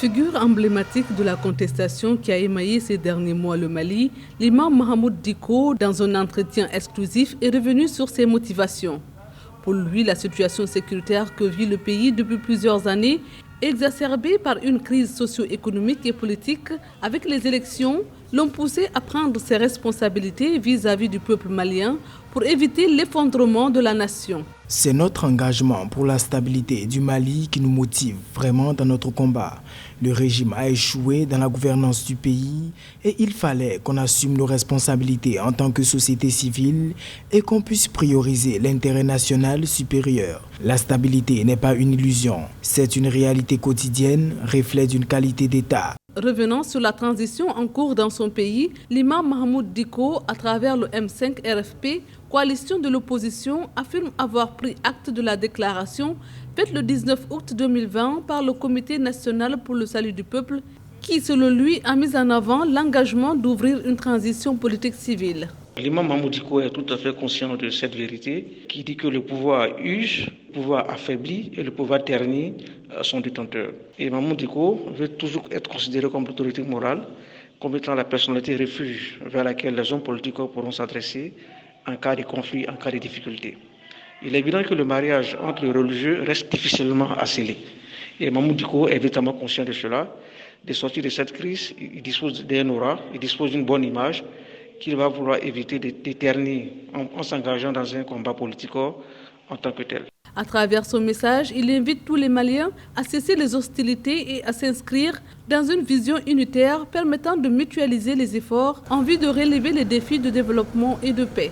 Figure emblématique de la contestation qui a émaillé ces derniers mois le Mali, l'imam Mahamoud Dicko, dans un entretien exclusif, est revenu sur ses motivations. Pour lui, la situation sécuritaire que vit le pays depuis plusieurs années, exacerbée par une crise socio-économique et politique avec les élections, l'ont poussé à prendre ses responsabilités vis-à-vis du peuple malien pour éviter l'effondrement de la nation. C'est notre engagement pour la stabilité du Mali qui nous motive vraiment dans notre combat. Le régime a échoué dans la gouvernance du pays et il fallait qu'on assume nos responsabilités en tant que société civile et qu'on puisse prioriser l'intérêt national supérieur. La stabilité n'est pas une illusion, c'est une réalité quotidienne, reflet d'une qualité d'État. Revenant sur la transition en cours dans son pays, l'imam Mahamoud Dicko, à travers le M5 RFP, coalition de l'opposition, affirme avoir pris acte de la déclaration faite le 19 août 2020 par le Comité national pour le salut du peuple, qui, selon lui, a mis en avant l'engagement d'ouvrir une transition politique civile. L'imam Mahamoud Dicko est tout à fait conscient de cette vérité qui dit que le pouvoir use, le pouvoir affaibli et le pouvoir terni sont détenteurs. Et Mahamoud Dicko veut toujours être considéré comme l'autorité morale, comme étant la personnalité refuge vers laquelle les hommes politiques pourront s'adresser en cas de conflit, en cas de difficulté. Il est évident que le mariage entre les religieux reste difficilement à sceller. Et Mahamoud Dicko est véritablement conscient de cela. De sortir de cette crise, il dispose d'un aura, il dispose d'une bonne image qu'il va vouloir éviter de ternir en s'engageant dans un combat politique en tant que tel. À travers son message, il invite tous les Maliens à cesser les hostilités et à s'inscrire dans une vision unitaire permettant de mutualiser les efforts en vue de relever les défis de développement et de paix.